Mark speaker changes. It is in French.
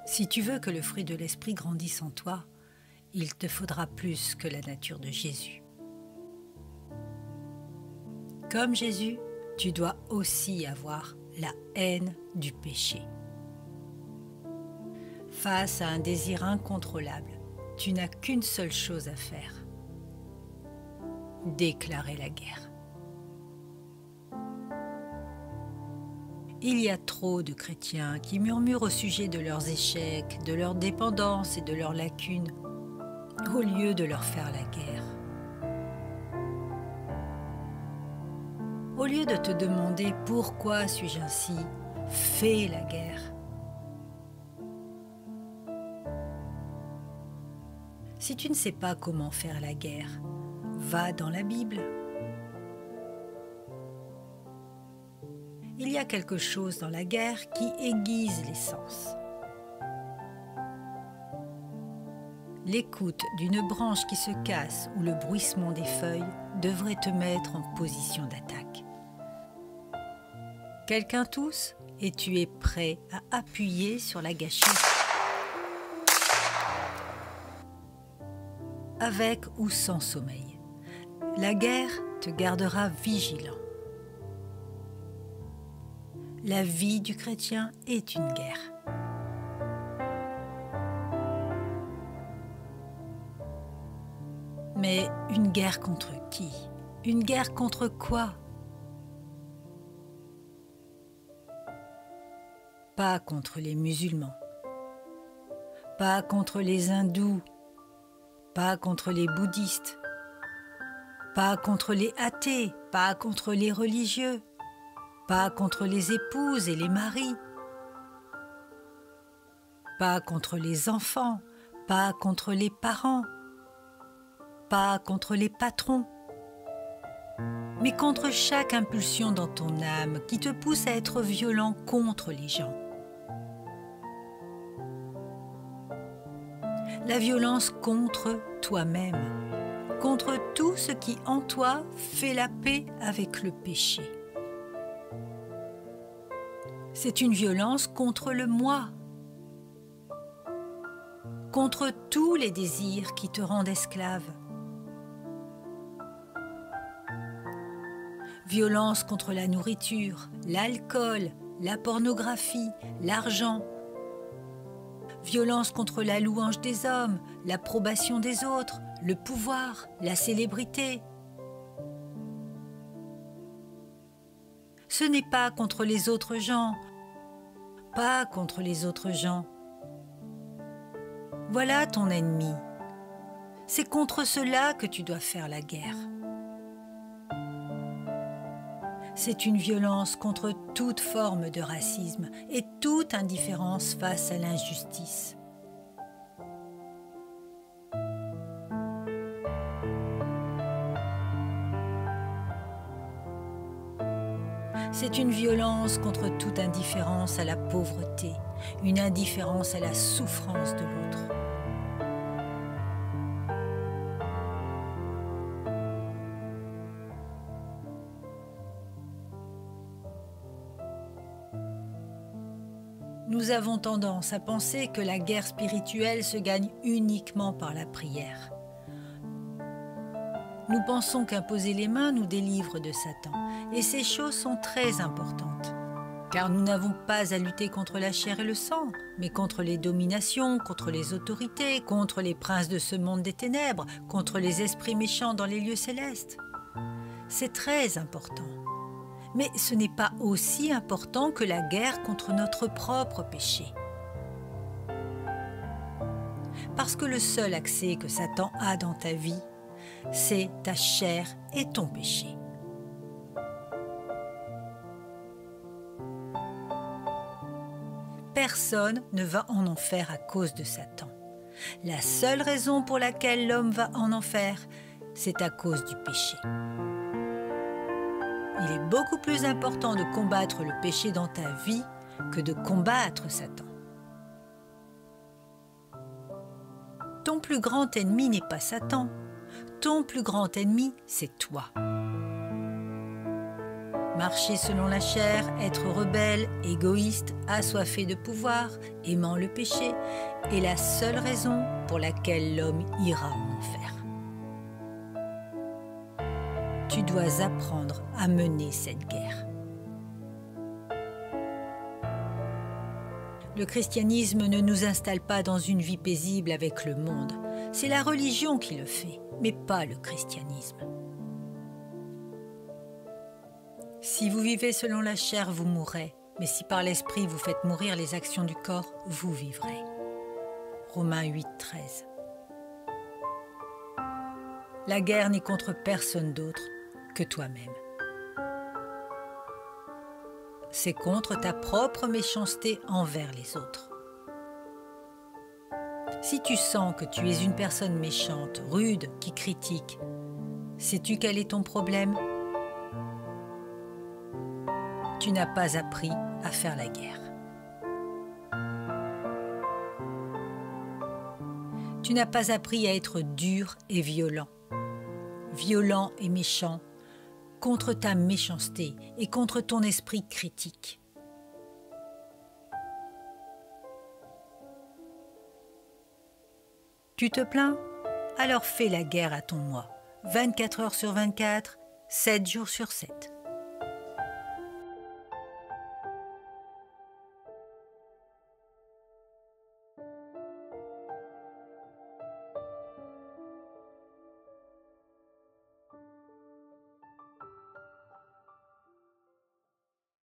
Speaker 1: Si tu veux que le fruit de l'esprit grandisse en toi, il te faudra plus que la nature de Jésus. Comme Jésus, tu dois aussi avoir la haine du péché. Face à un désir incontrôlable, tu n'as qu'une seule chose à faire: déclarer la guerre. Il y a trop de chrétiens qui murmurent au sujet de leurs échecs, de leur dépendance et de leurs lacunes, au lieu de leur faire la guerre. Au lieu de te demander « Pourquoi suis-je ainsi ?», fais la guerre. Si tu ne sais pas comment faire la guerre, va dans la Bible. Il y a quelque chose dans la guerre qui aiguise les sens. L'écoute d'une branche qui se casse ou le bruissement des feuilles devrait te mettre en position d'attaque. Quelqu'un tousse et tu es prêt à appuyer sur la gâchette. Avec ou sans sommeil, la guerre te gardera vigilant. La vie du chrétien est une guerre. Mais une guerre contre qui? Une guerre contre quoi? Pas contre les musulmans, pas contre les hindous, pas contre les bouddhistes, pas contre les athées, pas contre les religieux, pas contre les épouses et les maris, pas contre les enfants, pas contre les parents, pas contre les patrons, mais contre chaque impulsion dans ton âme qui te pousse à être violent contre les gens. La violence contre toi-même, contre tout ce qui en toi fait la paix avec le péché. C'est une violence contre le moi, contre tous les désirs qui te rendent esclave. Violence contre la nourriture, l'alcool, la pornographie, l'argent. Violence contre la louange des hommes, l'approbation des autres, le pouvoir, la célébrité. Ce n'est pas contre les autres gens, pas contre les autres gens. Voilà ton ennemi. C'est contre cela que tu dois faire la guerre. C'est une violence contre toute forme de racisme et toute indifférence face à l'injustice. C'est une violence contre toute indifférence à la pauvreté, une indifférence à la souffrance de l'autre. Nous avons tendance à penser que la guerre spirituelle se gagne uniquement par la prière. Nous pensons qu'imposer les mains nous délivre de Satan, et ces choses sont très importantes, car nous n'avons pas à lutter contre la chair et le sang, mais contre les dominations, contre les autorités, contre les princes de ce monde des ténèbres, contre les esprits méchants dans les lieux célestes. C'est très important. Mais ce n'est pas aussi important que la guerre contre notre propre péché. Parce que le seul accès que Satan a dans ta vie, c'est ta chair et ton péché. Personne ne va en enfer à cause de Satan. La seule raison pour laquelle l'homme va en enfer, c'est à cause du péché. Il est beaucoup plus important de combattre le péché dans ta vie que de combattre Satan. Ton plus grand ennemi n'est pas Satan. Ton plus grand ennemi, c'est toi. Marcher selon la chair, être rebelle, égoïste, assoiffé de pouvoir, aimant le péché, est la seule raison pour laquelle l'homme ira en enfer. Tu dois apprendre à mener cette guerre. Le christianisme ne nous installe pas dans une vie paisible avec le monde. C'est la religion qui le fait, mais pas le christianisme. Si vous vivez selon la chair, vous mourrez, mais si par l'esprit vous faites mourir les actions du corps, vous vivrez. Romains 8, 13. La guerre n'est contre personne d'autre que toi-même. C'est contre ta propre méchanceté envers les autres. Si tu sens que tu es une personne méchante, rude, qui critique, sais-tu quel est ton problème ? Tu n'as pas appris à faire la guerre. Tu n'as pas appris à être dur et violent et méchant, contre ta méchanceté et contre ton esprit critique. Tu te plains ? Alors fais la guerre à ton moi, 24 heures sur 24, 7 jours sur 7.